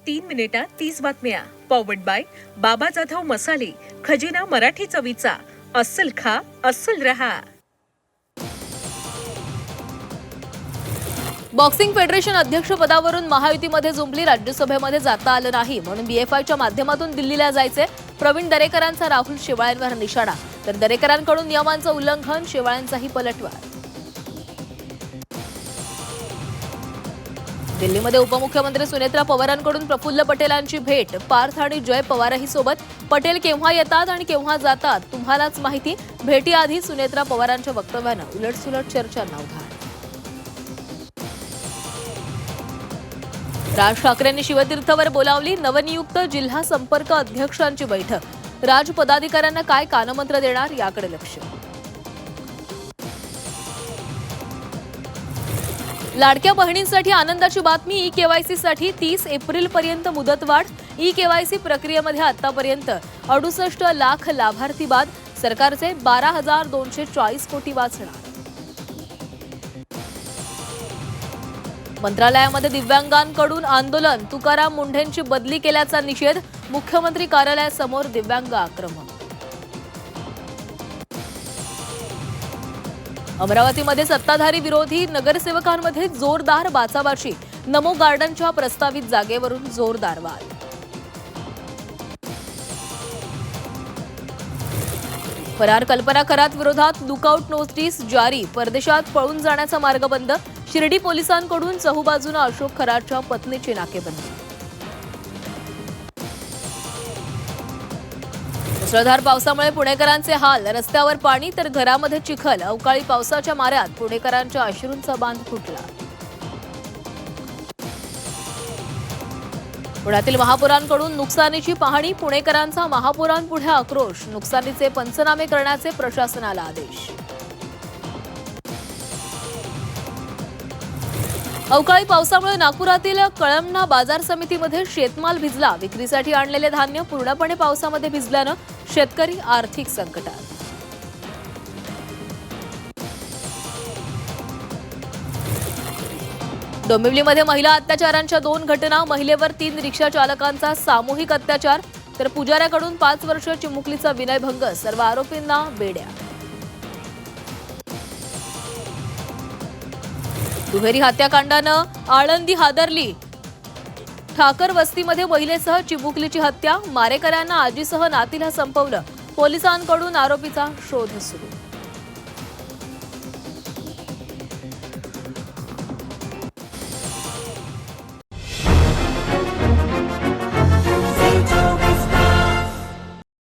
3 मिनिटात 30 बातम्या. Powered by बाबा जाधव मसाले, खजिना मराठी चवीचा. अस्सल खा, अस्सल रहा. बॉक्सिंग फेडरेशन अध्यक्षपदावरून महायुतीमध्ये जुंपली. राज्यसभेमध्ये जाता आलं नाही म्हणून बीएफआयच्या माध्यमातून दिल्लीला जायचे. प्रवीण दरेकरांचा राहुल शेवाळ्यांवर निशाणा, तर दरेकरांकडून नियमांचं उल्लंघन, शेवाळ्यांचाही पलटवार. दिल्लीमध्ये उपमुख्यमंत्री सुनेत्रा पवारांकडून प्रफुल्ल पटेलांची भेट. पार्थ आणि जय पवारही सोबत. पटेल केव्हा येतात आणि केव्हा जातात तुम्हालाच माहिती. भेटीआधी सुनेत्रा पवारांच्या वक्तव्यानं उलटसुलट चर्चांना उधाण. राज ठाकरेंनी शिवतीर्थवर बोलावली नवनियुक्त जिल्हा संपर्क अध्यक्षांची बैठक. राज पदाधिकाऱ्यांना काय कानमंत्र देणार याकडे लक्ष. लाडक्या बहिणींसाठी आनंदाची बातमी. ई केवायसी साठी 30 एप्रिलपर्यंत मुदतवाढ. ई केवायसी प्रक्रियेमध्ये आतापर्यंत 68 लाख लाभार्थी बाद. सरकारचे 12,240 कोटी वाचणार. मंत्रालयामध्ये दिव्यांगांकडून आंदोलन. तुकाराम मुंढेंची बदली केल्याचा निषेध. मुख्यमंत्री कार्यालयासमोर दिव्यांग आक्रमक. अमरावतीमध्ये सत्ताधारी विरोधी नगरसेवकांमध्ये जोरदार बाचाबाची. नमो गार्डनच्या प्रस्तावित जागेवरून जोरदार वाद. फरार कल्पना खरात विरोधात लुकआउट नोटीस जारी. परदेशात पळून जाण्याचा मार्ग बंद. शिर्डी पोलिसांकडून चहूबाजूनं अशोक खरातच्या पत्नीची नाकेबंदी. मुसळधार पावसामुळे पुणेकरांचे हाल. रस्त्यावर पाणी तर घरामध्ये चिखल. अवकाळी पावसाच्या माऱ्यात पुणेकरांच्या अश्रूंचा बांध फुटला. पुण्यातील महापुरांकडून नुकसानीची पाहणी. पुणेकरांचा महापुरांपुढे आक्रोश. नुकसानीचे पंचनामे करण्याचे प्रशासनाला आदेश. अवकाळी पावसामुळे नागपुरातील कळमना बाजार समितीमध्ये शेतमाल भिजला. विक्रीसाठी आणलेले धान्य पूर्णपणे पावसामध्ये भिजल्यानं शेतकरी आर्थिक संकटात. डोंबिवलीमध्ये महिला अत्याचारांच्या 2 घटना. महिलेवर 3 रिक्षा चालकांचा सामूहिक अत्याचार, तर पुजाऱ्याकडून 5 वर्ष चिमुकलीचा विनयभंग. सर्व आरोपींना बेड्या. दुहेरी हत्याकांडानं आळंदी हादरली. ठाकर वस्तीमध्ये महिलेसह चिमुकलीची हत्या. मारेकऱ्यांना आजीसह नातीला संपवलं. पोलिसांकडून आरोपीचा शोध सुरू.